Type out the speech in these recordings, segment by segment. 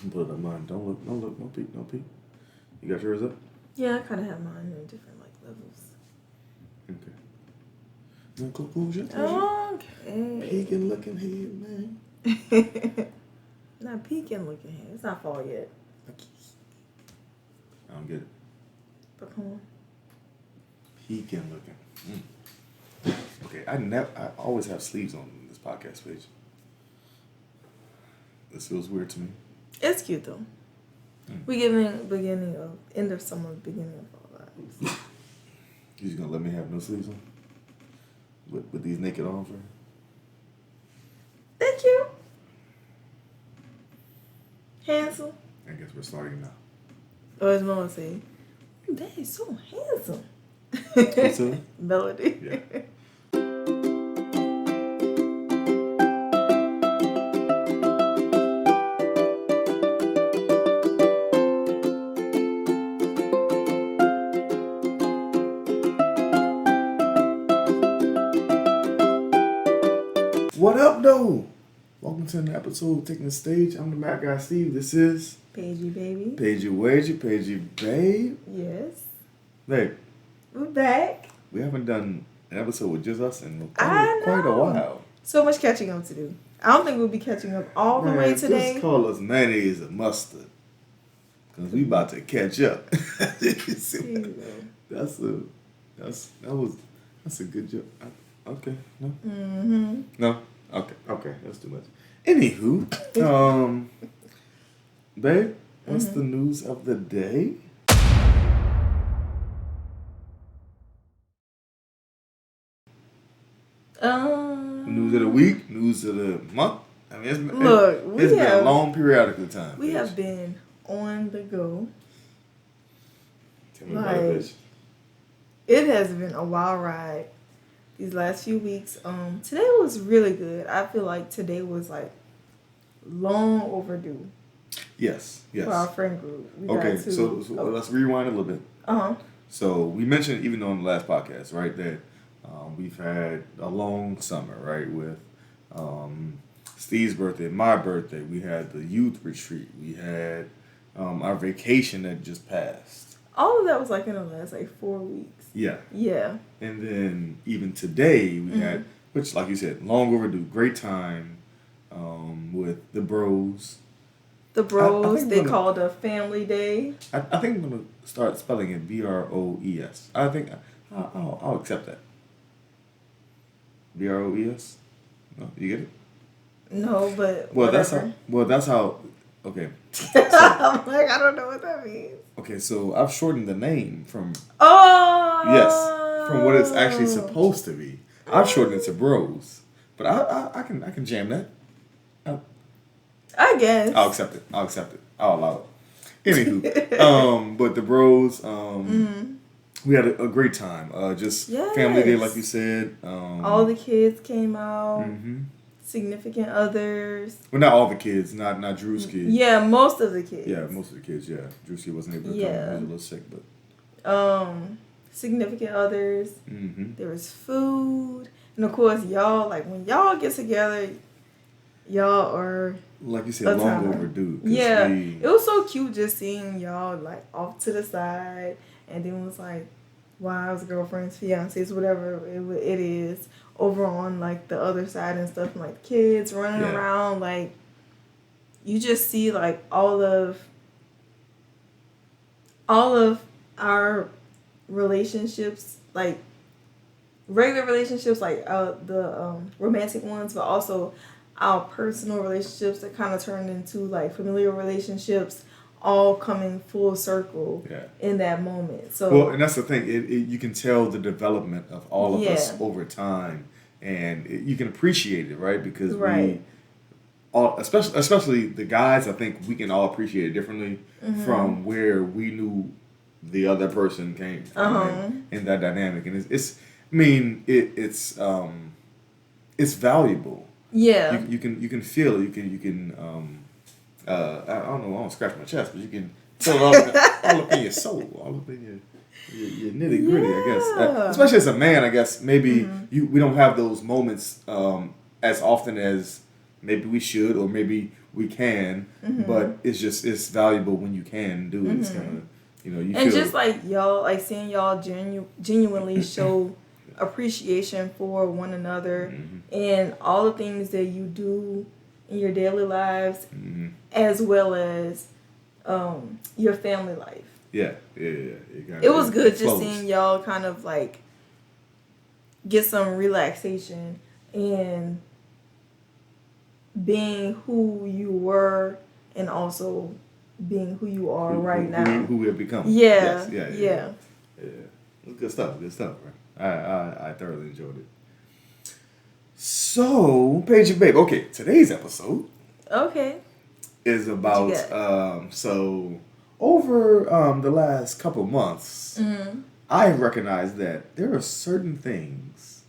Put it up mine. Don't look, no peek, no peek. You got yours up? Yeah, I kind of have mine in different levels. Okay. Now close your eyes. Okay. Peeking looking head, man. Not peeking looking head. It's not fall yet. I don't get it. But come on. Peeking looking. Okay, I always have sleeves on this podcast page. This feels weird to me. It's cute though. We giving end of summer, beginning of fall vibes. You just gonna let me have no sleeves on? With these naked arms, right? Thank you. Handsome. I guess we're starting now. Or as Mama say, Daddy's so handsome. What's up? Melody. Yeah. What up, though? Welcome to an episode of Taking the Stage. I'm the Matt guy, Steve. This is Paige, baby. Paige, babe. Yes. Babe, We're back. we haven't done an episode with just us in I quite a know. while. So much catching up to do. I don't think we'll be catching up all the way today. Just call us mayonnaise and mustard. Because we about to catch up. That's a good joke. Okay, no? Mm-hmm. No? Okay, that's too much. Anywho, babe, what's the news of the day? News of the week? News of the month? I mean, it's been a long periodical time. We have been on the go. Tell me about it, bitch. It has been a wild ride these last few weeks. Today was really good. I feel like today was like long overdue. Yes. For our friend group. So let's rewind a little bit. So we mentioned even on the last podcast, right, that we've had a long summer, right, with Steve's birthday, my birthday. We had the youth retreat. We had our vacation that just passed. All of that was like in the last 4 weeks. Yeah. Yeah. And then even today we had, which like you said, long overdue, great time with the bros. The bros, they called a family day. I think I'm going to start spelling it BROES. I think I'll accept that. BROES? No, you get it? No, but well, whatever. That's how. Okay. So, I'm like, I don't know what that means. Okay, so I've shortened the name from. Oh. Yes, from what it's actually supposed to be. I've shortened it to bros, but I can jam that. I guess. I'll accept it. I'll allow it. Anywho, but the bros, we had a great time. Just family day, like you said. All the kids came out. Significant others. Well, not all the kids, not Drew's kids. Yeah, most of the kids. Yeah, most of the kids. Yeah, Drew's kid wasn't able to come. He was a little sick, but. Significant others. There was food, and of course, y'all when y'all get together, y'all are. Like you said, long overdue. Yeah, it was so cute just seeing y'all off to the side, and then it was wives, girlfriends, fiancés, whatever it is, over on the other side and stuff, and kids running around, you just see all of our relationships, regular relationships, the romantic ones, but also our personal relationships that kind of turned into familiar relationships, all coming full circle in that moment. So and that's the thing. You can tell the development of all of us over time, and you can appreciate it, right? Because we all, especially the guys, I think we can all appreciate it differently from where we knew the other person came from and that dynamic, and it's valuable. Yeah, you can feel it. You can I don't know. I don't scratch my chest, but you can feel it all up in your soul, all up in your nitty gritty. I guess, especially as a man, I guess maybe we don't have those moments as often as maybe we should, or maybe we can, but it's valuable when you can do it. It's kind of, you and feel, just like y'all, like seeing y'all genuinely show appreciation for one another and all the things that you do in your daily lives, as well as your family life. Yeah. It was good just seeing y'all kind of like get some relaxation and being who you were and also being who you are right now. Who we have become. Yeah. Yes, yeah. Good stuff, right? I thoroughly enjoyed it. So, Paige and Babe, okay, today's episode is about, so over the last couple months, I have recognized that there are certain things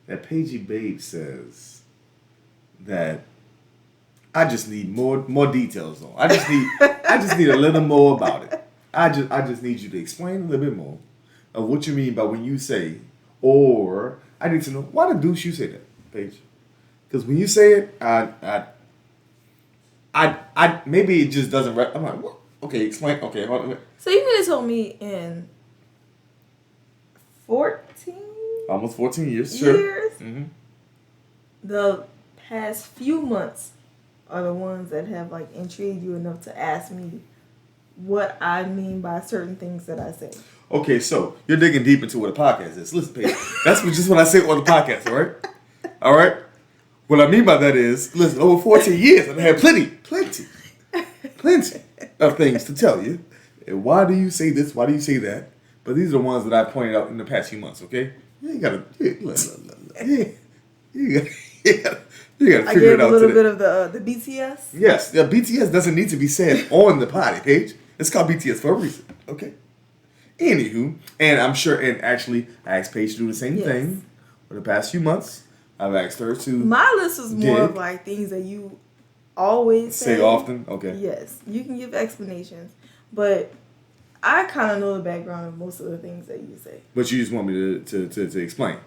that Paige and Babe says that I just need more details on. I just need a little more about it. I just need you to explain a little bit more of what you mean by when you say, or I need to know why the deuce you say that, Paige. Because when you say it, I maybe it just doesn't. I'm like, what? Okay, explain. Okay, hold on. So you could have told me in 14, almost 14 years. Sure. The past few months are the ones that have like intrigued you enough to ask me what I mean by certain things that I say. Okay, so you're digging deep into what a podcast is. Listen, Paige, that's just what I say on the podcast, all right? All right? What I mean by that is, listen, over 14 years, I've had plenty of things to tell you. And why do you say this? Why do you say that? But these are the ones that I pointed out in the past few months, okay? You gotta figure it out. A little bit of the BTS? Yes, the BTS doesn't need to be said on the potty, Paige. It's called BTS for a reason, okay? Anywho, and I'm sure, and actually, I asked Paige to do the same thing for the past few months. I've asked her to. My list was more of like things that you always say often. Okay. Yes, you can give explanations, but I kind of know the background of most of the things that you say. But you just want me to explain.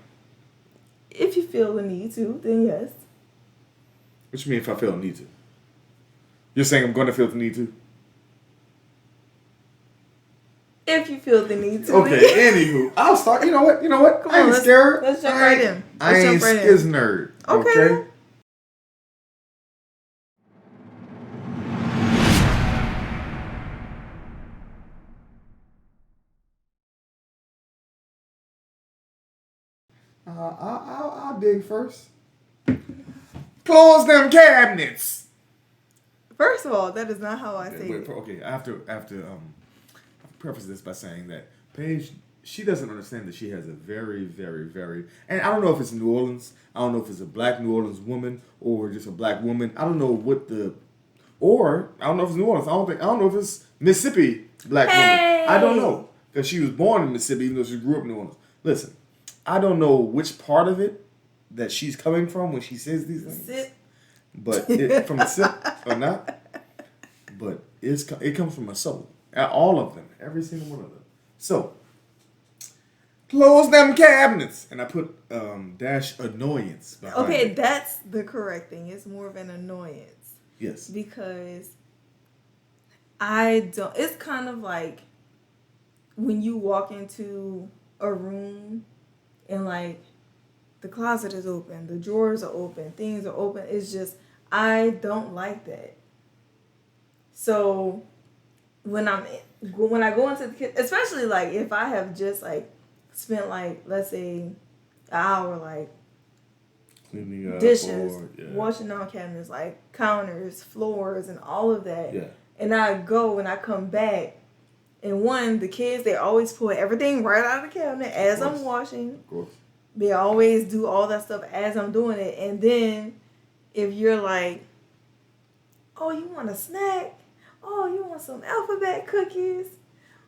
If you feel the need to, then yes. What you mean if I feel the need to? You're saying I'm going to feel the need to? If you feel the need to. Okay, anywho. I'll start. You know what? Come I ain't scared. Let's jump right in. I ain't scared nerd. Okay? I'll dig first. Close them cabinets. First of all, that is not how I say it. Okay, I have to preface this by saying that Paige, she doesn't understand that she has a very, very, very, and I don't know if it's New Orleans, I don't know if it's a black New Orleans woman or just a black woman. I don't know I don't know if it's New Orleans. I don't know if it's Mississippi black woman. I don't know because she was born in Mississippi even though she grew up in New Orleans. Listen, I don't know which part of it that she's coming from when she says these things. Sip. But from a sip or not, but it comes from a soul. All of them, every single one of them. So, close them cabinets, and I put dash annoyance behind Okay, it. that's the correct thing. It's more of an annoyance. Yes. Because it's kind of like when you walk into a room and like the closet is open, the drawers are open, things are open. It's just, I don't like that. So when I go into the kitchen, especially like if I have just like spent like, let's say, an hour like cleaning up, dishes, washing down cabinets, like counters, floors, and all of that. Yeah. And I go and I come back, and the kids, they always pull everything right out of the cabinet as I'm washing. Of course. They always do all that stuff as I'm doing it. And then if you're like, oh, you want a snack? Oh, you want some alphabet cookies?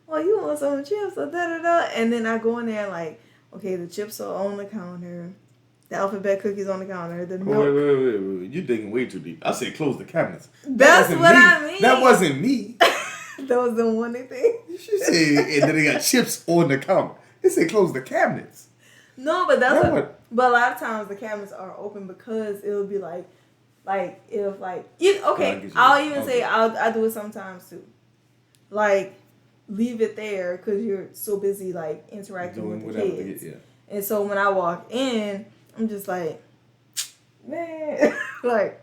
Oh, you want some chips or da-da-da? And then I go in there like, okay, the chips are on the counter. The alphabet cookies on the counter. The milk. Wait. You're digging way too deep. I said close the cabinets. That's what I mean. That wasn't me. That was the one thing. She said, and then they got chips on the counter. They said close the cabinets. No, but but a lot of times the cabinets are open because it'll be like Like if like I'll even say I do it sometimes too. Like leave it there because you're so busy like interacting with the kids. And so when I walk in, I'm just like, man, like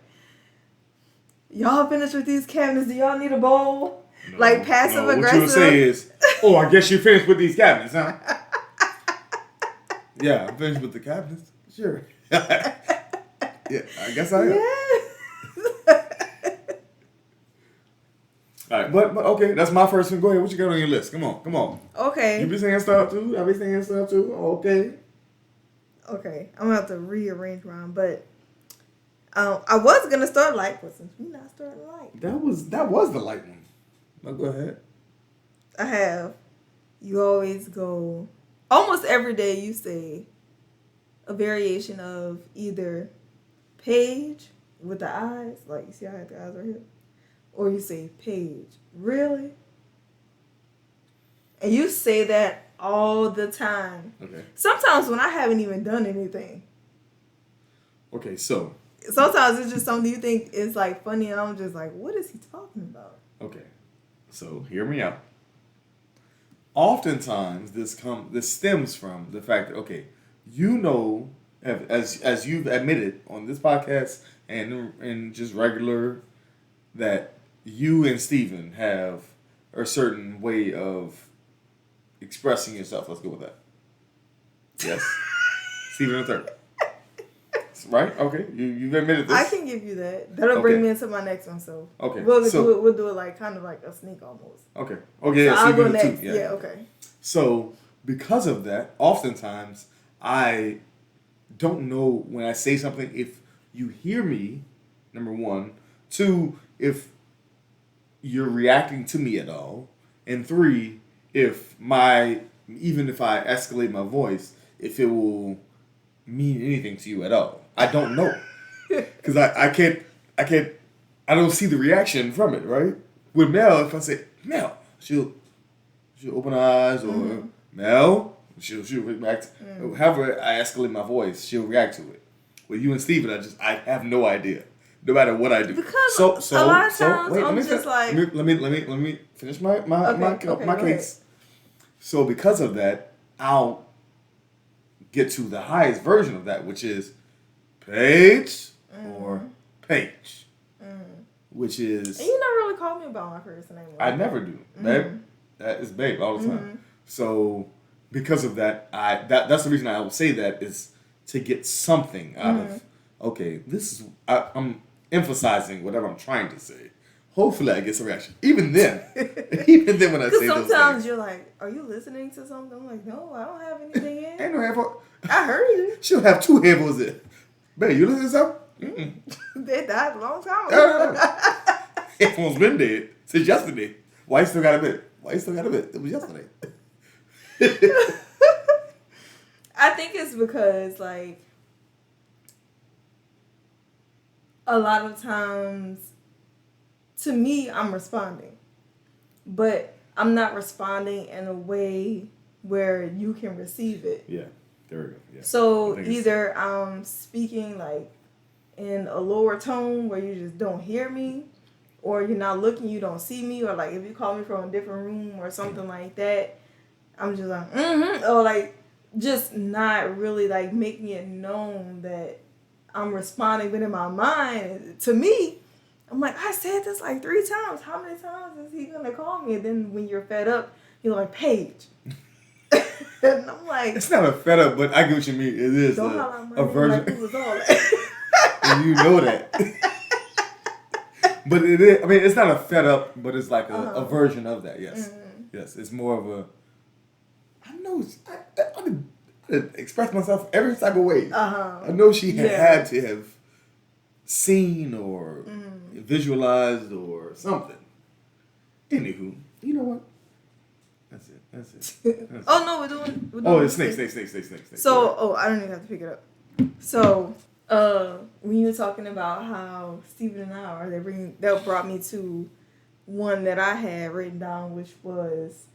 y'all finished with these cabinets? Do y'all need a bowl? No, like passive aggressive. What you would say is, oh, I guess you're finished with these cabinets, huh? Yeah, I'm finished with the cabinets. Sure. Yeah, I guess I am. Yeah. All right, but okay, that's my first one. Go ahead. What you got on your list? Come on. Okay. You be saying stuff too? I be saying stuff too? Okay. Okay, I'm gonna have to rearrange mine, but I was gonna start light, but since we're not starting light. That was the light one. No, go ahead. I have. You always go, almost every day you say a variation of either Paige with the eyes, like you see I have the eyes right here, or you say Paige. Really? And you say that all the time. Okay. Sometimes when I haven't even done anything. Okay, so. Sometimes it's just something you think is like funny, and I'm just like, what is he talking about? Okay, so hear me out. Oftentimes, this stems from the fact that, okay, you know, as you've admitted on this podcast and just regular, that you and Steven have a certain way of expressing yourself. Let's go with that. Yes. Steven the third. Right? Okay. You've admitted this. I can give you that. That'll bring me into my next one. So okay. We'll do it like kind of like a sneak almost. Okay. Okay. Yeah, so I'll go next. Yeah. Okay. So because of that, oftentimes I don't know when I say something if you hear me. Number one, two, if you're reacting to me at all, and three, even if I escalate my voice, if it will mean anything to you at all. I don't know. Because I don't see the reaction from it, right? With Mel, if I say, Mel, she'll open her eyes, or Mel, she'll react. However I escalate my voice, she'll react to it. With you and Steven, I have no idea. No matter what I do. Because a lot of times wait, let me finish my case. So because of that, I'll get to the highest version of that, which is Paige or Paige, which is. And you never really called me about my first name. I never do, babe. That is babe all the time. So because of that, that's the reason I would say that is to get something out of. Okay, I'm emphasizing whatever I'm trying to say. Hopefully, I get some reaction. Even then when I say those things. Sometimes you're like, "Are you listening to something?" I'm like, "No, I don't have anything in." Ain't no headphone. I heard you. She'll have two headphones in. Babe, you listen to something? They died a long time ago. Headphones been dead since yesterday. Why you still got a bit? It was yesterday. I think it's because, like, a lot of times, to me, I'm responding. But I'm not responding in a way where you can receive it. Yeah, there we go. Yeah. So either I'm speaking, like, in a lower tone where you just don't hear me, or you're not looking, you don't see me, or, like, if you call me from a different room or something like that, I'm just like, or, like, just not really, like, making it known that I'm responding. But in my mind, to me, I'm like, I said this like 3 times. How many times is he going to call me? And then when you're fed up, you're like, Paige. And I'm like... It's not a fed up, but I get what you mean. It is a version. Like, who was all that? And you know that. But it is, I mean, it's not a fed up, but it's like a version of that, yes. Yes, it's more of a... I know... I express myself every type of way. I know she had to have seen or visualized or something. Anywho, you know what? That's it. Oh no, we're doing it's snake. So, I don't even have to pick it up. So, when you were talking about how Steven and I that brought me to one that I had written down, which was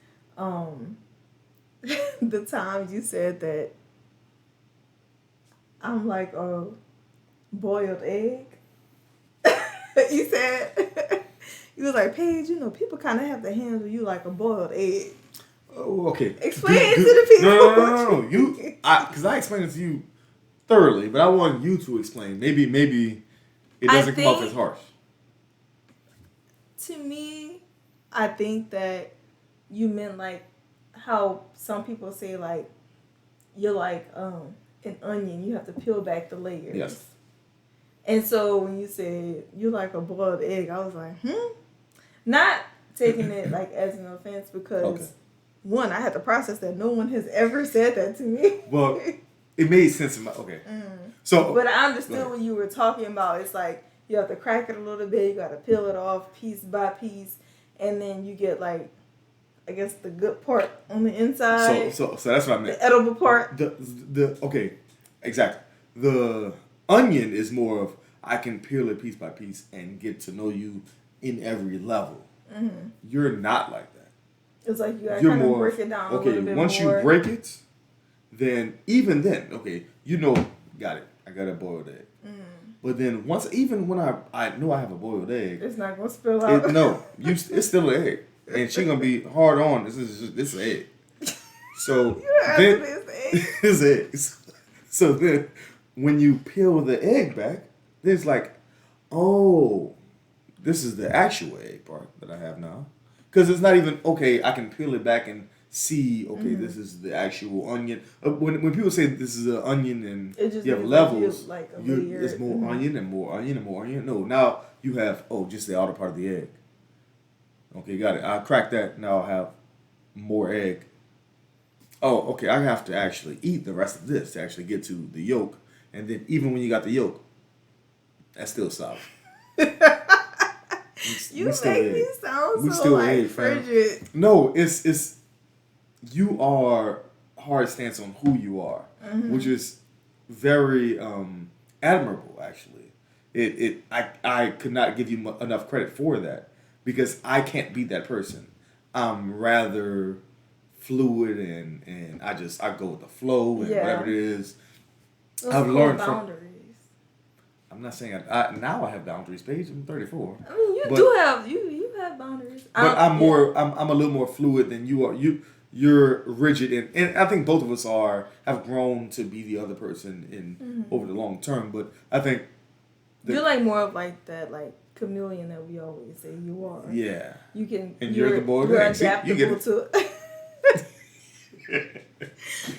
the time you said that I'm like a boiled egg. You said you was like, Paige, you know, people kind of have to handle you like a boiled egg. Oh, okay. Explain it to the people. No. Because I explained it to you thoroughly, but I want you to explain. Maybe it doesn't come off as harsh. To me, I think that you meant like how some people say like you're like an onion. You have to peel back the layers. Yes. And so when you said you're like a boiled egg, I was like, not taking it like as an offense because one, I had to process that no one has ever said that to me. Well, it made sense in my So, but I understood what you were talking about. It's like you have to crack it a little bit. You got to peel it off piece by piece, and then you get like, I guess the good part on the inside. So that's what I meant. The edible part. Exactly. The onion is more of I can peel it piece by piece and get to know you in every level. Mm-hmm. You're not like that. It's like you gotta kind of break it down a little bit once more. You break it, then even then, you know, got it. I got a boiled egg. But then even when I know I have a boiled egg, it's not gonna spill out. It's still an egg, and she's gonna be hard on. This is an egg. So then it's eggs. So then when you peel the egg back, then it's like, oh, this is the actual egg part that I have now. Because it's not even, I can peel it back and see, this is the actual onion. When people say this is an onion and you have levels, it's more onion and more onion and more onion. No, now you have, just the outer part of the egg. Okay, got it. I cracked that. Now I'll have more egg. Oh, okay, I have to actually eat the rest of this to actually get to the yolk. And then even when you got the yolk, that's still solid. You make me sound so like frigid. No, it's you are hard stance on who you are, which is very admirable. Actually, I could not give you enough credit for that because I can't be that person. I'm rather fluid and I go with the flow and whatever it is. I've learned boundaries. I'm not saying now I have boundaries, Paige. I'm 34. I mean, you have boundaries. But I'm a little more fluid than you are. You're rigid and I think both of us have grown to be the other person in over the long term. But I think you're like more of like that chameleon that we always say you are. Yeah. You can. And you're the boy. You're adaptable to.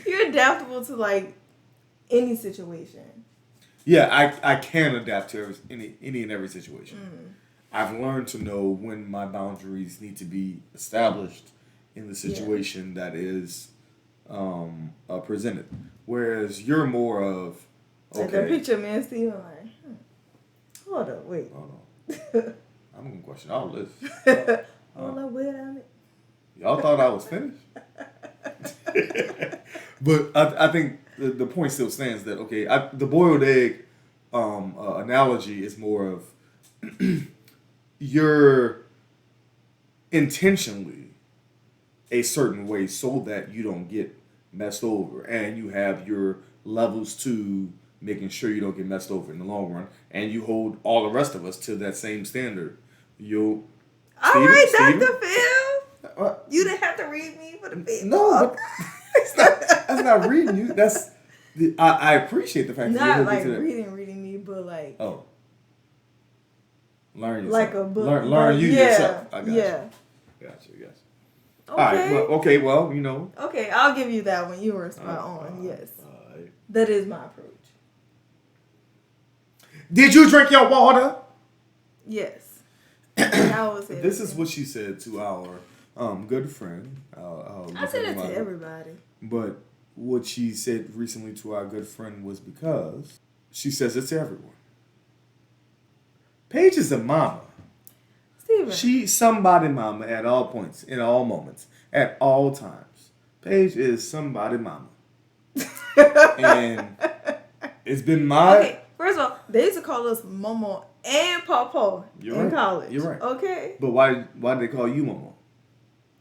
You're adaptable to like any situation. Yeah, I can adapt to any and every situation. I've learned to know when my boundaries need to be established in the situation that is presented. Whereas you're more of like a picture man Steve like, hold up, wait. Hold on. I'm gonna question all this. Y'all thought I was finished? But I think the point still stands that the boiled egg analogy is more of you're intentionally a certain way so that you don't get messed over, and you have your levels to making sure you don't get messed over in the long run, and you hold all the rest of us to that same standard. All right, Dr. Phil. You didn't have to read me for the people. No, but that's not reading you. I appreciate the fact that not you're like reading me, but like learn yourself. Like a book. Learn you yourself. I got you. Got you. Okay. All right. Well, you know. Okay, I'll give you that one. You were spot on. Yes. That is my approach. Did you drink your water? Yes. This is what she said to our good friend. I said it to everybody. But what she said recently to our good friend was because she says it to everyone. Paige is a mama. Steven. She's somebody mama at all points, in all moments, at all times. Paige is somebody mama. And it's been my... Okay, first of all, they used to call us Momo and Pawpaw in college. You're right. Okay? But why did they call you Momo?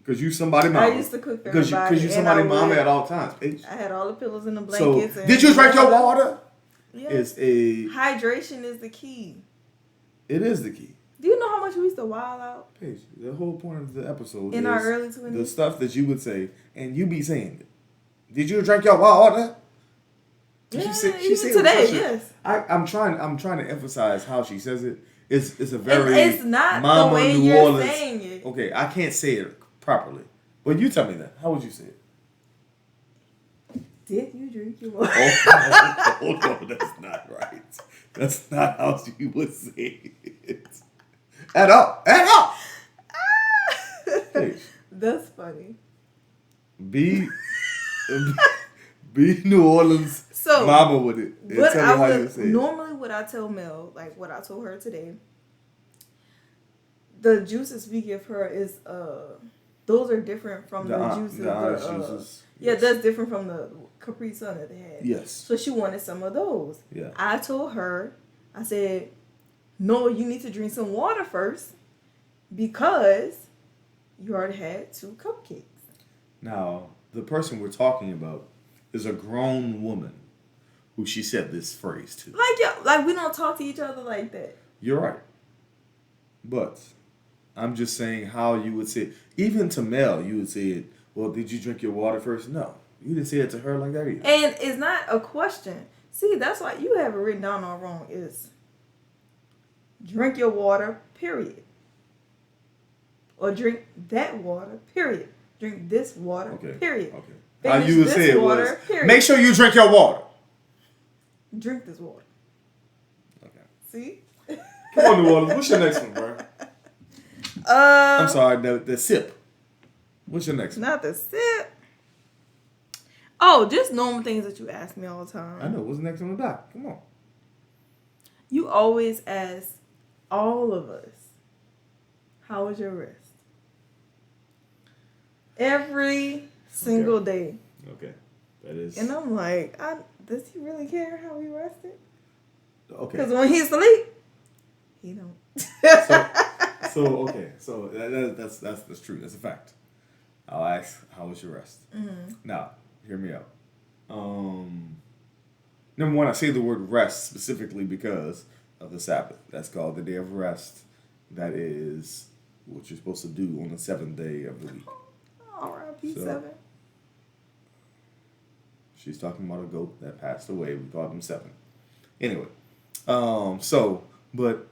Because you somebody mama. I used to cook for everybody. Because you somebody mama at all times, Paige. I had all the pillows and the blankets. So, did you drink your water? Yes. Hydration is the key. It is the key. Do you know how much we used to wild out? Paige, the whole point of the episode in is our early 20s. The stuff that you would say, and you be saying it. Did you drink your water? Yeah, she said today, yes. I'm trying to emphasize how she says it. It's a very it's not Mama the way New you're Orleans. saying it. Okay, I can't say it properly. But you tell me that. How would you say it? Did you drink your water? Oh, no, that's not right. That's not how you would say it. At all. Hey. That's funny. Be New Orleans mama with it. And what tell me I how you would say it. normally what I tell Mel, like what I told her today, the juices we give her is those are different from the juices. Juices. Yeah, Yes. that's different from the Capri Sun that they had. Yes. So she wanted some of those. Yeah. I told her, I said, no, you need to drink some water first because you already had 2 cupcakes. Now, the person we're talking about is a grown woman who she said this phrase to. Like we don't talk to each other like that. You're right. But I'm just saying how you would say it. Even to Mel, you would say it, well, did you drink your water first? No. You didn't say it to her like that either. And it's not a question. See, that's why you have it written down all wrong. Is drink your water, period. Or drink that water, period. Drink this water, period. Okay. How you would say it water, was, period. Make sure you drink your water. Drink this water. Okay. See? Come on, New Orleans. What's your next one, bro? I'm sorry, the sip. What's your next one? Not the sip. Oh, just normal things that you ask me all the time. I know. What's next on the dock? Come on. You always ask all of us, how was your rest? Every single day. Okay. That is. And I'm like, does he really care how we rested? Okay. Because when he sleep, he don't. So that's true. That's a fact. I'll ask, how was your rest? Mm-hmm. Now, hear me out. Number one, I say the word rest specifically because of the Sabbath. That's called the day of rest. That is what you're supposed to do on the 7th day of the week. R.I.P. 7. She's talking about a goat that passed away. We called him 7. Anyway, but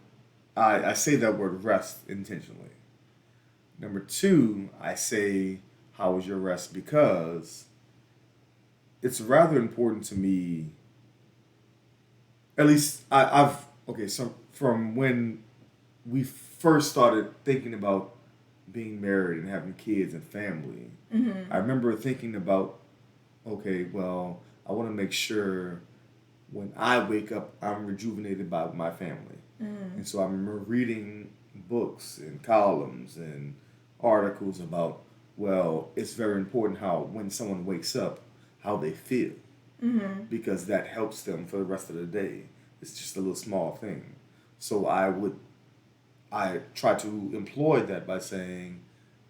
I say that word rest intentionally. Number 2, I say, how was your rest? Because it's rather important to me, at least so from when we first started thinking about being married and having kids and family, I remember thinking about, okay, well, I want to make sure when I wake up, I'm rejuvenated by my family. And so I remember reading books and columns and articles about, well, it's very important how when someone wakes up, how they feel. Because that helps them for the rest of the day. It's just a little small thing. So I try to employ that by saying,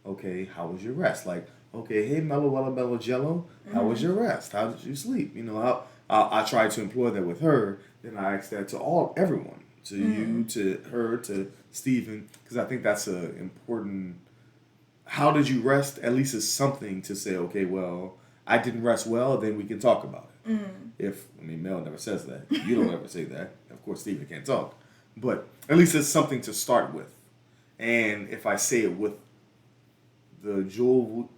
okay, how was your rest? Like, okay, hey, mellow jello, how was your rest? How did you sleep? You know, I try to employ that with her. Then I ask that to everyone, to you, to her, to Stephen, because I think that's a important. How did you rest? At least it's something to say. Okay, well, I didn't rest well. Then we can talk about it. Mel never says that. You don't ever say that. Of course, Stephen can't talk, but at least it's something to start with. And if I say it with the jovial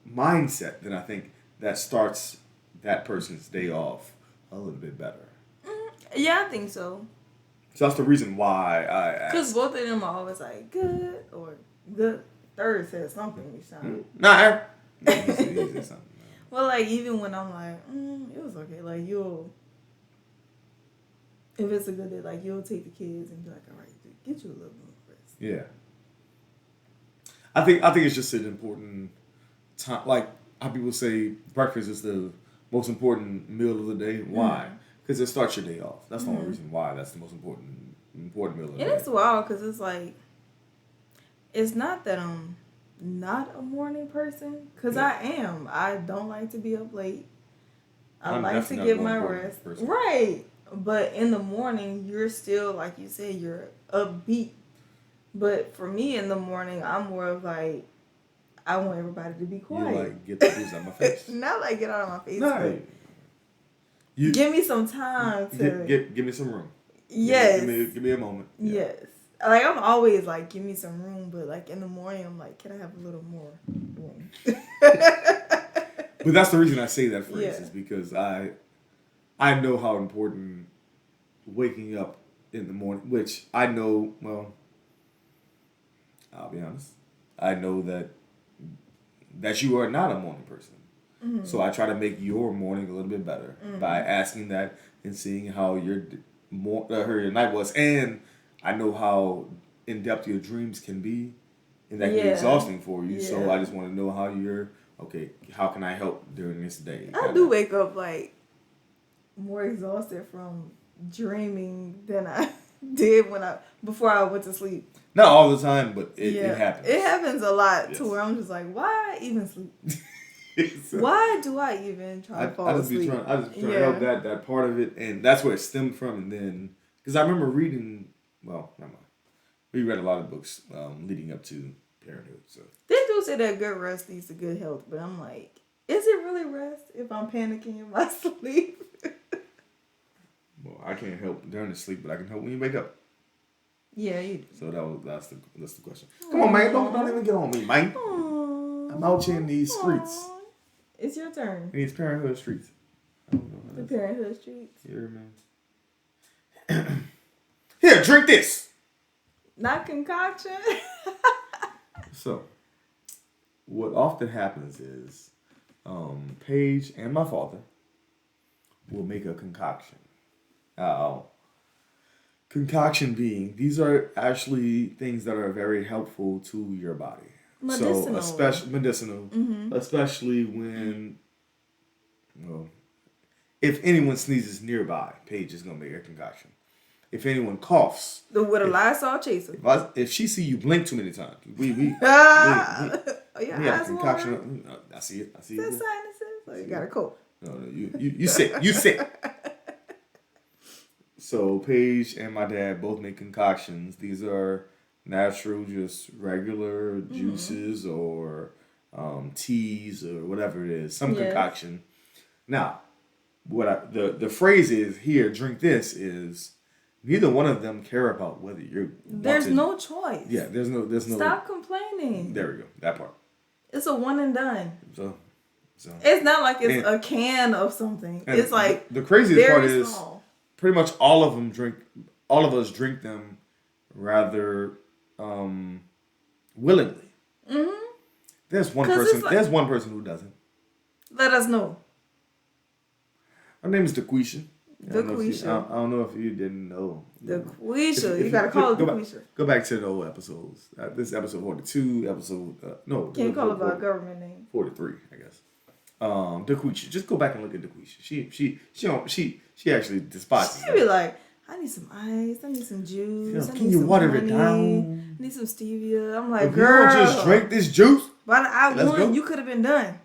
mindset, then I think that starts that person's day off a little bit better. Yeah, I think so. So that's the reason why I asked. Because both of them are always like, good or good. Third says something each time. Nah. He said something. Well, like, even when I'm like, it was okay. Like, if it's a good day, like, you'll take the kids and be like, all right, get you a little bit of rest. Yeah. I think it's just an important time. Like, how people say breakfast is the most important meal of the day. Why? Because it starts your day off. That's the only reason why that's the most important meal of the day. And it's wild because it's like, it's not that I'm not a morning person, because I am. I don't like to be up late. I like to get my rest. Right. But in the morning, you're still, like you said, you're upbeat. But for me in the morning, I'm more of like, I want everybody to be quiet. You like, get the booze out of my face. Not like get out of my face. No. Give me some time to... Give me some room. Yes. Give me a moment. Yeah. Yes. Like, I'm always like, give me some room. But like in the morning, I'm like, can I have a little more room? But that's the reason I say that phrase is because I know how important waking up in the morning, which I know, well, I'll be honest, I know that you are not a morning person. Mm-hmm. So I try to make your morning a little bit better by asking that and seeing how your night was. And I know how in-depth your dreams can be, and that can be exhausting for you. Yeah. So I just want to know how how can I help during this day? I do wake up like more exhausted from dreaming than I did before I went to sleep. Not all the time, but it happens. It happens a lot to where I'm just like, why even sleep? Why do I even try to fall asleep? I just try to help that part of it, and that's where it stemmed from. And then, because I remember reading, well, never mind. We read a lot of books leading up to parenthood. So they do say that good rest leads to good health, but I'm like, is it really rest if I'm panicking in my sleep? Well, I can't help during the sleep, but I can help when you wake up. Yeah, you do. So that's the question. Come on, man, don't even get on me, man. Aww. I'm out here in these streets. It's your turn. In these parenthood streets. I don't know. The parenthood streets. Here, man. Here, drink this. Not concoction. So, what often happens is, Paige and my father will make a concoction. Concoction being, these are actually things that are very helpful to your body. Medicinal. So, especially medicinal, especially when, well, if anyone sneezes nearby, Paige is gonna make a concoction. If anyone coughs, with a Lysol chaser. If she see you blink too many times, we have a concoction. I see it. Is that sinuses? Oh, you got a cold. No, you sick. You sick. So Paige and my dad both make concoctions. These are natural, just regular juices or teas or whatever it is. Some concoction. Now, the phrase is here. Drink this is. Neither one of them care about whether you're. There's no choice. Yeah, there's no. Stop complaining. There we go. That part. It's a one and done. So it's not like it's a can of something. It's like the craziest part is small. Pretty much all of us drink them rather willingly. Mm-hmm. There's one person. There's one person who doesn't. Let us know. Her name is DeQuisha. I don't know if you didn't know. DeQuisha. You gotta call it DeQuisha. Go back to the old episodes. This is episode 42. No. Can't call it by a government name. 43, I guess. DeQuisha. Just go back and look at DeQuisha. She actually despises. She'd be like, I need some ice. I need some juice. Can you water it down? I need some stevia. I'm like, if girl, you don't just drink this juice. By the hour one, you could have been done.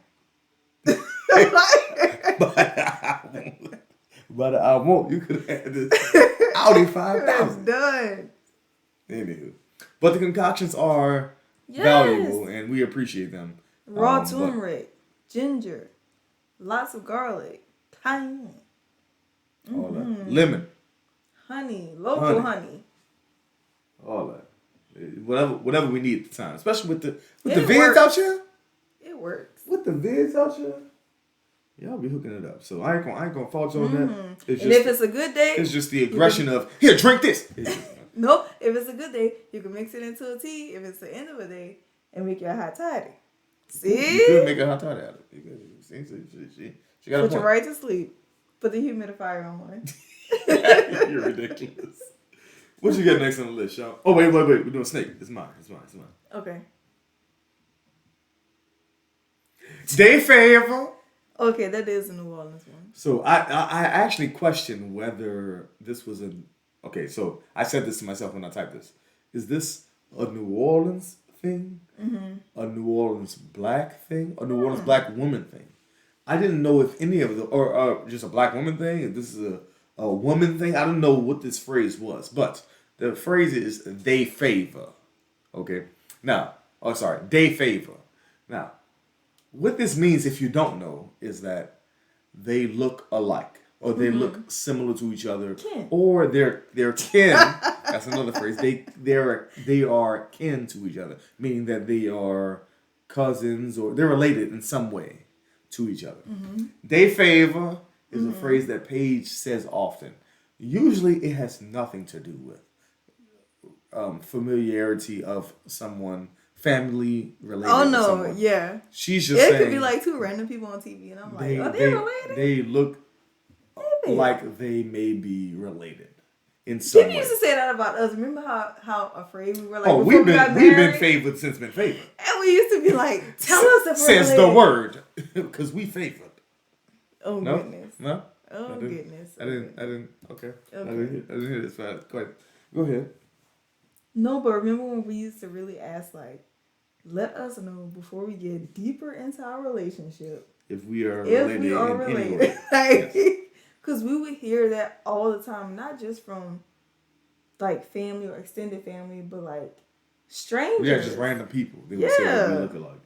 But I won't. You could have had this Audi 5000. Done. Anywho, but the concoctions are valuable, and we appreciate them. Raw turmeric, ginger, lots of garlic, cayenne, all that, lemon, honey, local honey. All that, whatever we need at the time, especially with the vids out here. It works with the vids out here. Y'all be hooking it up, so I ain't gonna fault you on that. It's just, if it's a good day, it's just the aggression of here, drink this. Nope. If it's a good day, you can mix it into a tea. If it's the end of the day, and make you a hot toddy. See, you could make a hot toddy out of it. See, she got a point. Put you right to sleep. Put the humidifier on. You're ridiculous. What you got next on the list, y'all? Oh wait, we're doing snake. It's mine. Okay. Day favor. Okay, that is a New Orleans one. So I actually questioned whether this was okay, so I said this to myself when I typed this. Is this a New Orleans thing? Mm-hmm. A New Orleans black thing? A New Orleans black woman thing? I didn't know if any of the or just a black woman thing. If this is a woman thing. I don't know what this phrase was, but the phrase is they favor. Okay. Now, they favor. Now, what this means, if you don't know, is that they look alike, or they look similar to each other, or they're kin. That's another phrase. They are kin to each other, meaning that they are cousins or they're related in some way to each other. They favor is a phrase that Paige says often. Usually, it has nothing to do with familiarity of someone, family related. Oh no, to someone. yeah. She's just saying. It could be like two random people on TV, and I'm like, are they related? They look like they may be related in some way. People used to say that about us. Remember how afraid we were? Like, we've been favored since been favored. And we used to be like, tell us if we're says related. the word, because we favored. Oh no? goodness. No. Oh goodness. I didn't. Okay. I didn't hear this. Go ahead. No, but remember when we used to really ask, like, let us know before we get deeper into our relationship if we are related. Like, because we would hear that all the time, not just from like family or extended family, but like strangers. Yeah, just random people. They would say that we look alike,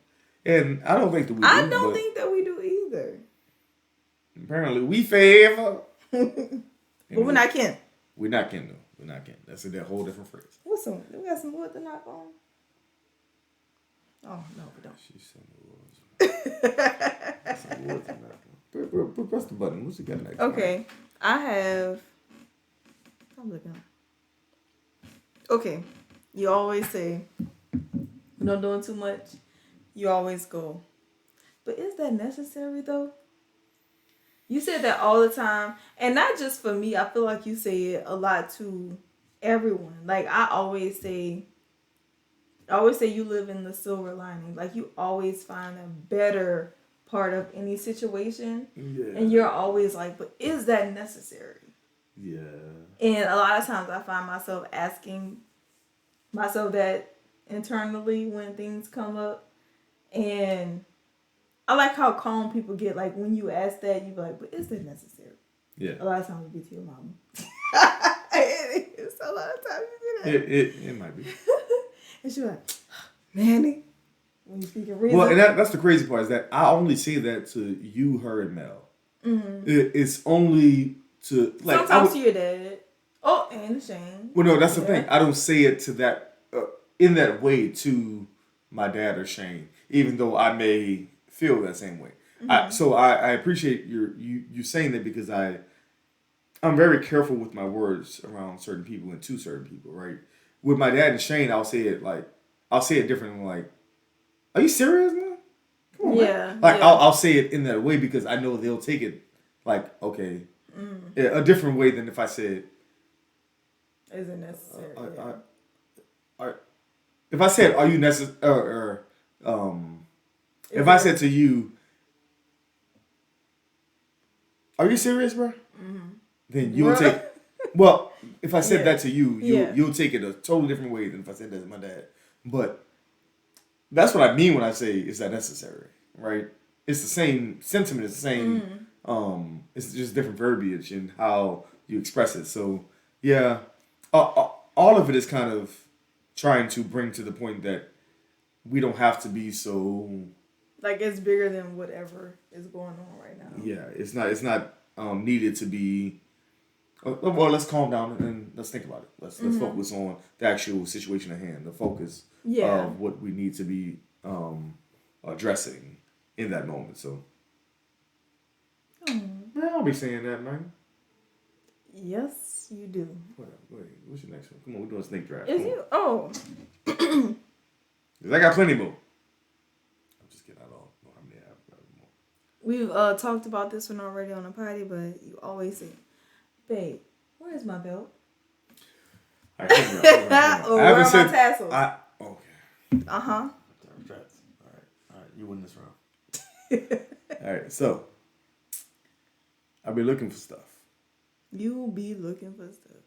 and I don't think that we do. I don't think that we do either. Apparently, we favor, but we're not kin. We're not kin, though. We're not kin. That's a whole different phrase. What's some? We got some wood to knock on. Oh no, we don't. She's some wood to knock on. Press the button. What's you got next? Okay, I have. I'm looking. Okay, you always say, "No doing too much." You always go, but is that necessary though? You said that all the time, and not just for me. I feel like you say it a lot to everyone. Like I always say you live in the silver lining. Like you always find a better part of any situation, and you're always like, "But is that necessary?" Yeah. And a lot of times, I find myself asking myself that internally when things come up, and I like how calm people get. Like when you ask that, you be like, "But is that necessary?" Yeah. A lot of times you be to your mama. So a lot of times you do that. It might be. And she like, Manny, when you speak in reason. Well, and that's the crazy part is that I only say that to you, her, and Mel. Mm-hmm. It's only to like sometimes to your dad. Oh, and Shane. Well, no, that's the thing. I don't say it to that in that way to my dad or Shane, even though I may feel that same way. Mm-hmm. So I appreciate you saying that because I'm very careful with my words around certain people and to certain people, right? With my dad and Shane, I'll say it differently. Like, are you serious, man? Come on, man. Like, I'll say it in that way because I know they'll take it like, okay, a different way than if I said, isn't necessary. If I said, are you necessary, if I said to you, are you serious, bro? Mm-hmm. Then you'll take. Well, if I said that to you, you'll take it a totally different way than if I said that to my dad. But that's what I mean when I say, is that necessary, right? It's the same sentiment. It's the same. It's just different verbiage and how you express it. So yeah, all of it is kind of trying to bring to the point that we don't have to be so. Like it's bigger than whatever is going on right now. Yeah, it's not needed to be. Well, let's calm down and let's think about it. Let's focus on the actual situation at hand, the focus of what we need to be addressing in that moment. So, I'll be saying that, man. Yes, you do. Wait, what's your next one? Come on, we're doing a snake draft. Is you? Oh. Because I got plenty more. I'm just kidding. I don't know how many I have more. We've talked about this one already on the party, but you always say, babe, where is my belt? All right, or where are my tassels? Okay. Uh-huh. All right. You win this round. All right, so I'll be looking for stuff. You be looking for stuff.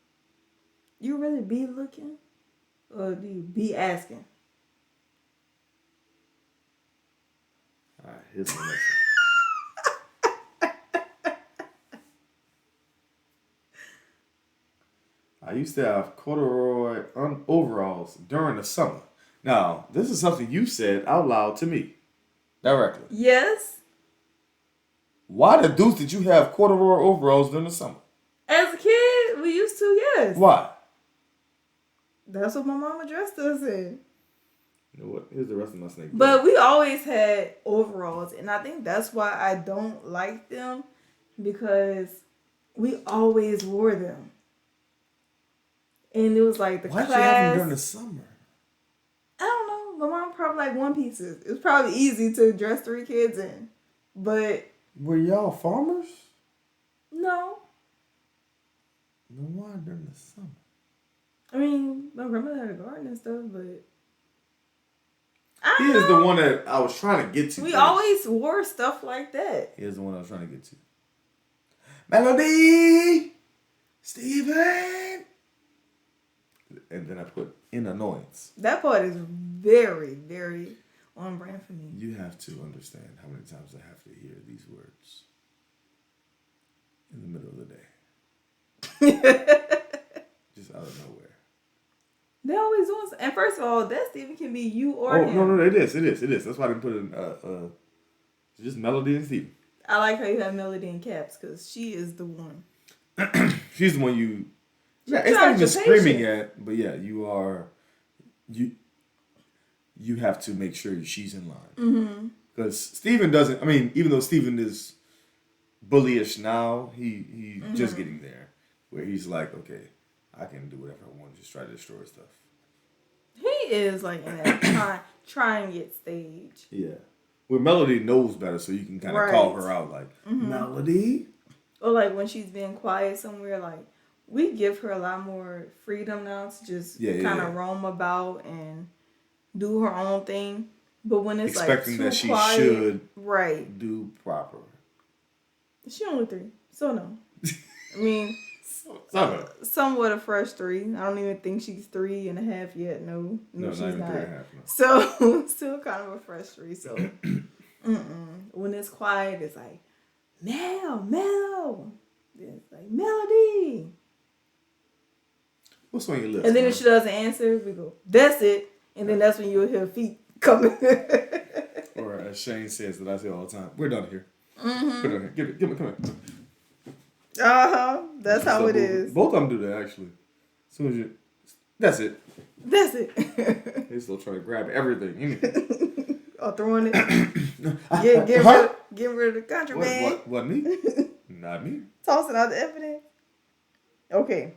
You really be looking? Or do you be asking? All right, here's the next one. I used to have corduroy overalls during the summer. Now, this is something you said out loud to me. Directly. Yes. Why the deuce did you have corduroy overalls during the summer? As a kid, we used to, yes. Why? That's what my mama dressed us in. You know what? Here's the rest of my snake. But we always had overalls, and I think that's why I don't like them, because we always wore them. And it was like the class. Why'd you have them during the summer? I don't know. My mom probably like one pieces. It was probably easy to dress 3 kids in. But were y'all farmers? No. Then why during the summer? I mean, my grandmother had a garden and stuff, but Here's the one that I was trying to get to. We always wore stuff like that. Here's the one I was trying to get to. Melody! Steven! And then I put in annoyance. That part is very, very on brand for me. You have to understand how many times I have to hear these words in the middle of the day. Just out of nowhere. They always doing something. And first of all, that Steven can be you or him. No, it is. That's why I didn't put in just Melody and Steven. I like how you have Melody in caps, because she is the one. She's the one you... Yeah, it's not even screaming at, but yeah, you are... You have to make sure she's in line. Because Steven doesn't... I mean, even though Steven is bullyish now, he just getting there. Where he's like, okay, I can do whatever I want, just try to destroy stuff. He is like in that trying it stage. Yeah. Where Melody knows better, so you can kind of call her out like, Melody? Or like when she's being quiet somewhere, like we give her a lot more freedom now to just kind of roam about and do her own thing. But when it's expecting like too that she quiet, should do proper. She only 3, so no. I mean, somewhat a fresh 3. I don't even think she's 3.5 yet. No, she's not. 3.5, no. So still kind of a fresh 3. So when it's quiet, it's like Mel. It's like Melody. What's on your list? And then if she doesn't answer, we go, that's it. And then that's when you'll hear feet coming. Or as Shane says that I say all the time, we're done here. We're done here. Give me, come here. That's how it is. Both of them do that actually. As soon as you, that's it. That's it. They still try to grab everything. Or throwing it. Get rid of the contraband. What me? Not me. Tossing out the evidence. Okay.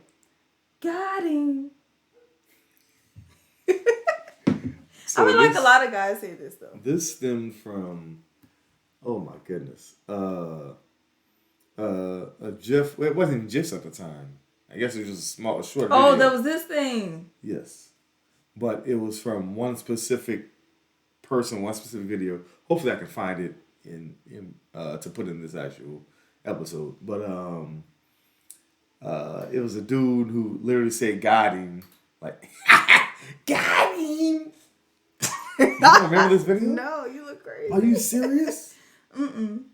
Got him. So I mean, like a lot of guys say this though. This stemmed from, oh my goodness, a GIF. Well, it wasn't GIFs at the time. I guess it was just a short video. Oh, that was this thing. Yes, but it was from one specific person, one specific video. Hopefully, I can find it in to put in this actual episode. But it was a dude who literally said "got him," like "got him." You don't remember this video? No, you look crazy. Are you serious? I'm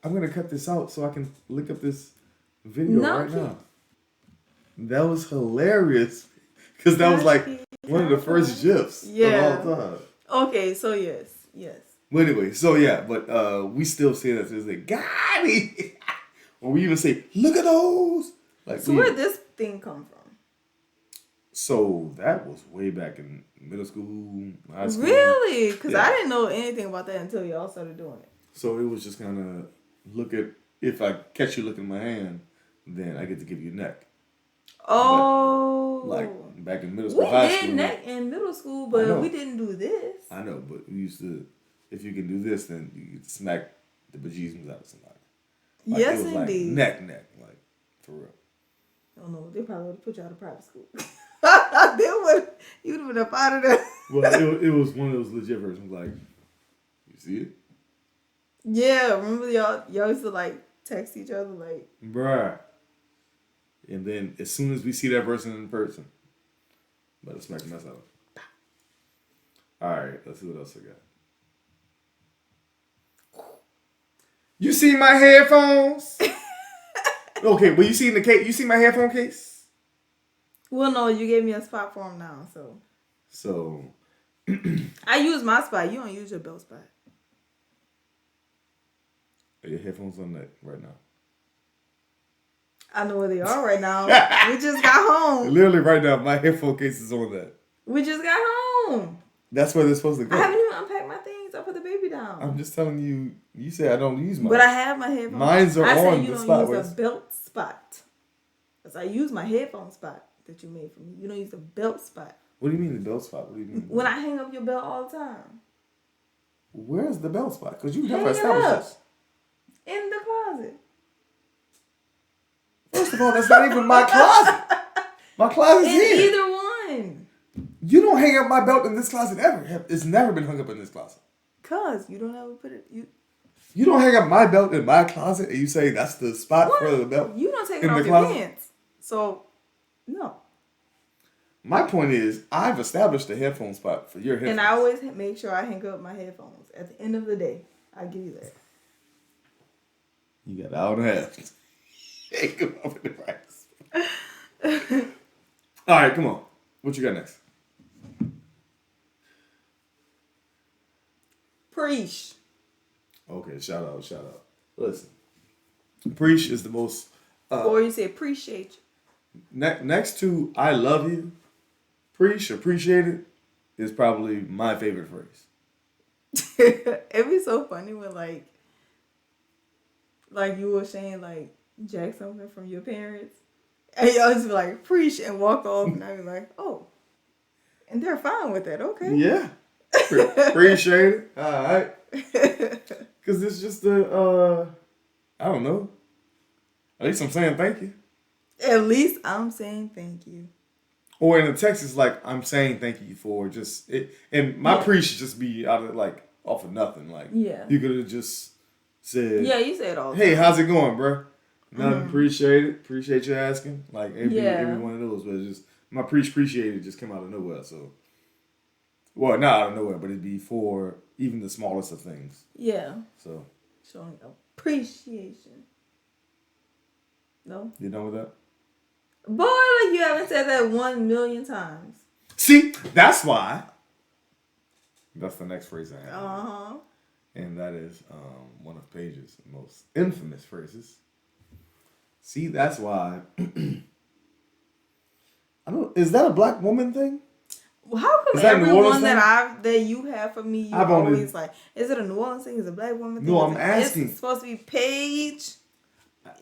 gonna cut this out so I can look up this video right now. That was hilarious because that was like one of the first GIFs of all time. Okay, so yes. But anyway, so yeah, but we still say that to like, got it. Or we even say, look at those. Like, so where did this thing come from? So that was way back in middle school, high school. Really? Because I didn't know anything about that until y'all started doing it. So it was just kind of if I catch you looking at my hand, then I get to give you neck. Oh. But, like back in middle school, high school. We did neck in middle school, but we didn't do this. I know, but we used to, if you can do this, then you could smack the bejesus out of somebody. Like, yes, it was indeed. Like neck, like for real. I don't know. They probably would have put you out of private school. You would have been up out of there. Well, it was one of those legit versions. Like, you see it? Yeah, remember y'all used to like text each other like, bruh. And then as soon as we see that person in person, better smack the mess out of them. All right, let's see what else I got. You see my headphones? Okay, well, you see in the case. You see my headphone case? Well, no, you gave me a spot for him now, so. So. I use my spot. You don't use your belt spot. Are your headphones on that right now? I know where they are right now. We just got home. Literally right now, my headphone case is on that. We just got home. That's where they're supposed to go. I haven't even unpacked my things. I put the baby down. I'm just telling you. You say I don't use mine. But I have my headphones. Mine's are on the spot. I said you don't use a belt spot. Because I use my headphone spot that you made for me. You don't use the belt spot. What do you mean the belt spot? What do you mean? When I hang up your belt all the time. Where's the belt spot? Because you never established this. In the closet. First of all, that's not even my closet. My closet's here. Either one. You don't hang up my belt in this closet ever. It's never been hung up in this closet. Cause you don't ever put it. You don't hang up my belt in my closet, and you say that's the spot for the belt. You don't take it off your pants. So, no. My point is, I've established a headphone spot for your headphones. And I always make sure I hang up my headphones at the end of the day. I give you that. You got an hour and a half. Hang them up in the right. All right, come on. What you got next? Preach. Okay, shout out. Listen, preach is the most. Or you say appreciate you. Next to I love you, preach, appreciate it is probably my favorite phrase. It'd be so funny when like you were saying like jack something from your parents, and y'all just be like preach and walk off, and I'd be like, oh, and they're fine with that. Okay. Yeah. Appreciate it. All right. Because it's just I don't know. At least I'm saying thank you. At least I'm saying thank you. Or in the text, it's like, I'm saying thank you for just it. And my preach should just be out of like off of nothing. Like, you could have just said, you say it all. Hey, how's it going, bro? Nothing. Appreciate it. Appreciate you asking. Like every one of those, but it's just my appreciate it just came out of nowhere. So, well, not out of nowhere, but it'd be for even the smallest of things. Yeah. So showing appreciation. No. You done with that? Boy, like you haven't said that 1,000,000 times. See, that's why. That's the next phrase I have. Uh-huh. And that is one of Paige's most infamous phrases. See, that's why. Is that a black woman thing? Well, how come everyone that you have for me, you're always like, is it a New Orleans thing? Is it a black woman thing? No, I'm asking. It's supposed to be Paige.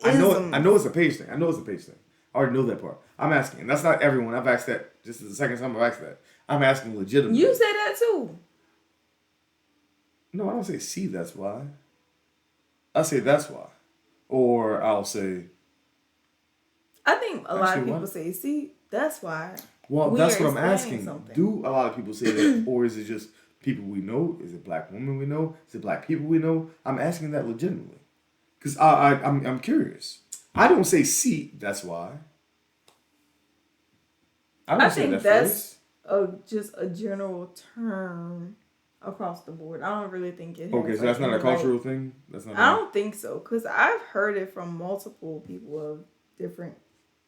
I know it's a Paige thing. I already know that part. I'm asking. And that's not everyone. I've asked that. This is the second time I've asked that. I'm asking legitimately. You say that too. No, I don't say see, that's why. I say that's why. Or I'll say. I think a lot of people say, see, that's why. Well, that's what I'm asking. Something. Do a lot of people say that? Or is it just people we know? Is it black women we know? Is it black people we know? I'm asking that legitimately. Because I'm curious. I don't say see, that's why. I think that's just a general term across the board. I don't really think it has. Okay, so that's not a cultural thing? I don't think so. Because I've heard it from multiple people of different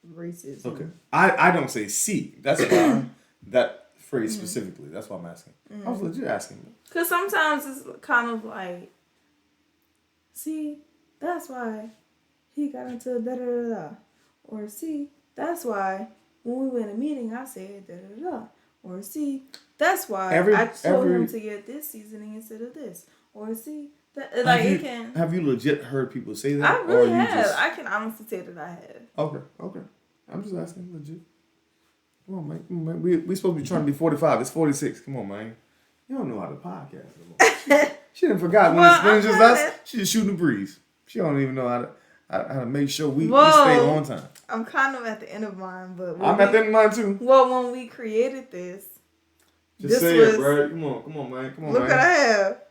races. Okay. I don't say see. That's why. That phrase specifically. That's why I'm asking. I was legit asking. Because sometimes it's kind of like, see, that's why he got into da-da-da-da. Or see, that's why when we were in a meeting, I said da-da-da-da. Or see, that's why I told him to get this seaseasoning instead of this. Or see, that, like it can... Have you legit heard people say that? I really have. I can honestly say that I have. Okay. I'm just asking legit. Come on, man. We supposed to be trying to be 45. It's 46. Come on, man. You don't know how to podcast. She didn't forgot when it's just us. She's just shooting the breeze. She don't even know how to make sure we stay on time. I'm kind of at the end of mine, but I'm at the end of mine too. Well, when we created this, just say it, bro. Come on, man. Look what I have.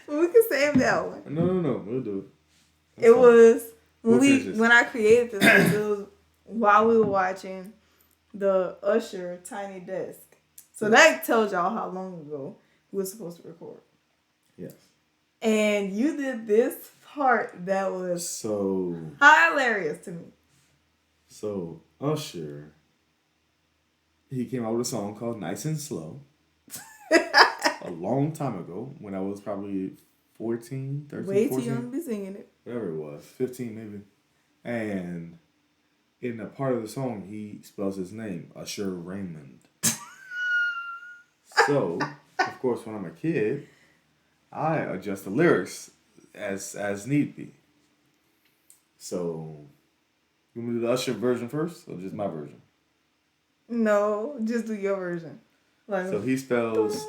We can save that one. No. We'll do it. It was when I created this. It was while we were watching the Usher Tiny Desk. So that tells y'all how long ago we were supposed to record. Yes. And you did this part that was so hilarious to me. So Usher, he came out with a song called "Nice and Slow" a long time ago when I was probably 14, 13, way 14. Too young to be singing it. Whatever it was, 15 maybe. And in a part of the song, he spells his name, Usher Raymond. So, of course, when I'm a kid, I adjust the lyrics as need be. So, you want me to do the Usher version first, or just my version? No, just do your version. Like, so he spells.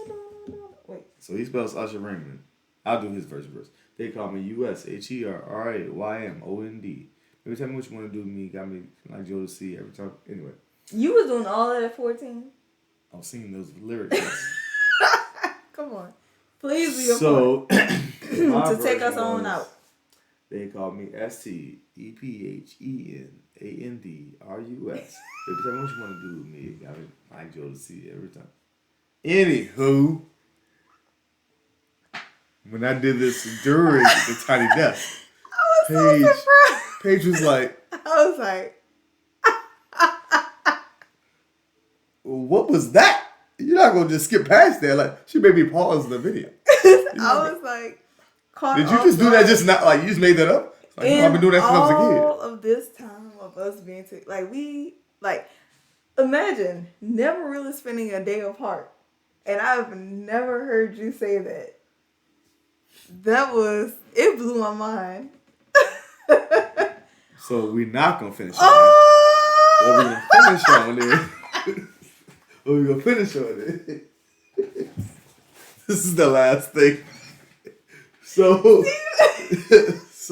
Wait. So he spells Usher Raymond. I'll do his version first. They call me USHERRAYMOND. Every time what you want to do to me, got me like Joe to see every time. Anyway. You was doing all that at 14? I was singing those lyrics. Come on. Please be your point. To take us on out. They call me STEPHENANDRUS. Every time what you want to do with me, got me like Joe to see every time. Anywho. When I did this during the Tiny Desk, Paige was like, what was that? You're not going to just skip past that. Like, she made me pause the video. I was like, did you just do that just not, like, you just made that up? Like, I've been doing that since I was a kid. All of this time of us being, imagine never really spending a day apart. And I've never heard you say that. It blew my mind. So we're not going to finish on that. What we're going to finish on it. This is the last thing. So this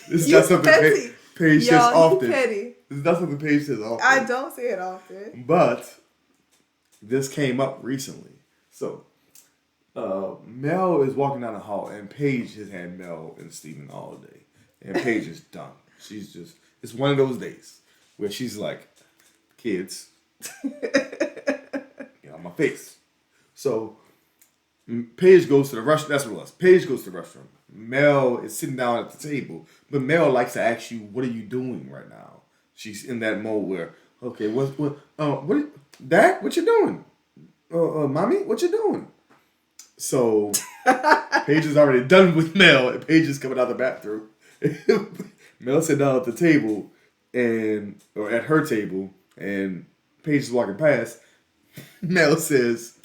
is not something Paige says often. This is not something Paige says often. I don't say it often. But this came up recently. So Mel is walking down the hall, and Paige has had Mel and Steven all day. And Paige is done. She's just, it's one of those days where she's like, kids, get on my face. So Paige goes to the restroom. That's what it was. Paige goes to the restroom. Mel is sitting down at the table, but Mel likes to ask you, what are you doing right now? She's in that mode where, okay, Dad, what you doing? Mommy, what you doing? So Paige is already done with Mel, and Paige is coming out of the bathroom. Mel sat down at the table, or at her table, and Paige is walking past. Mel says,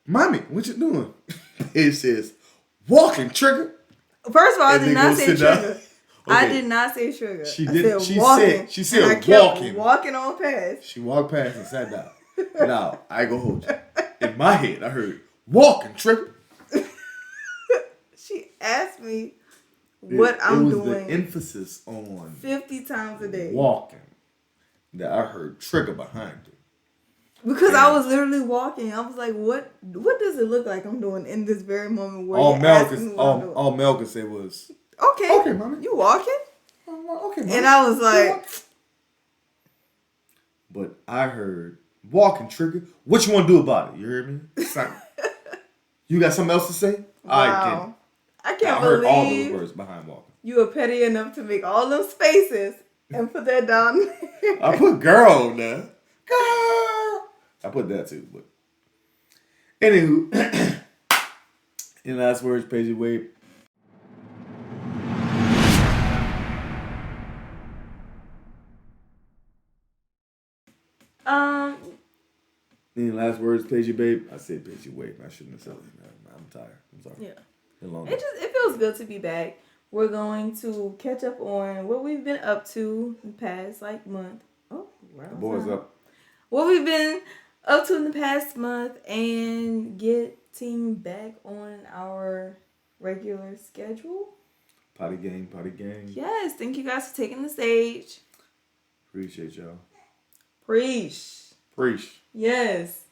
Mommy, what you doing? Paige says, walking, trigger. First of all, I did not say trigger. Okay. I did not say trigger. She did. She said walking. Walking on past. She walked past and sat down. Now I go hold you. In my head, I heard walking, trigger. She asked me what I'm doing. The emphasis on 50 times a day walking that I heard trigger behind it. Because I was literally walking. I was like, what does it look like I'm doing in this very moment where all Mel could say was, okay, mommy. You walking? Okay, mommy. And I was like, but I heard walking, trigger. What you want to do about it? You heard me? You got something else to say? Wow. I can't believe heard all those words behind walking. You were petty enough to make all those spaces and put that down there. I put girl on there. Girl. I put that too, but anywho, any last words, Paige Wade? Any last words, Paige Babe? I said Paige Wade. I shouldn't have said it. I'm tired. I'm sorry. Yeah. It feels good to be back. We're going to catch up on what we've been up to in the past month. Oh, wow. The boys up. What we've been up to in the past month and getting back on our regular schedule. Potty gang. Yes, thank you guys for taking the stage. Appreciate y'all. Preach. Yes.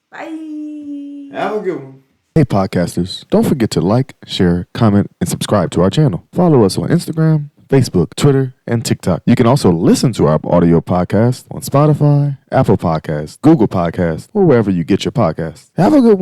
Bye. Have a good one. Hey podcasters, don't forget to like, share, comment, and subscribe to our channel. Follow us on Instagram, Facebook, Twitter, and TikTok. You can also listen to our audio podcast on Spotify, Apple Podcasts, Google Podcasts, or wherever you get your podcasts. Have a good one.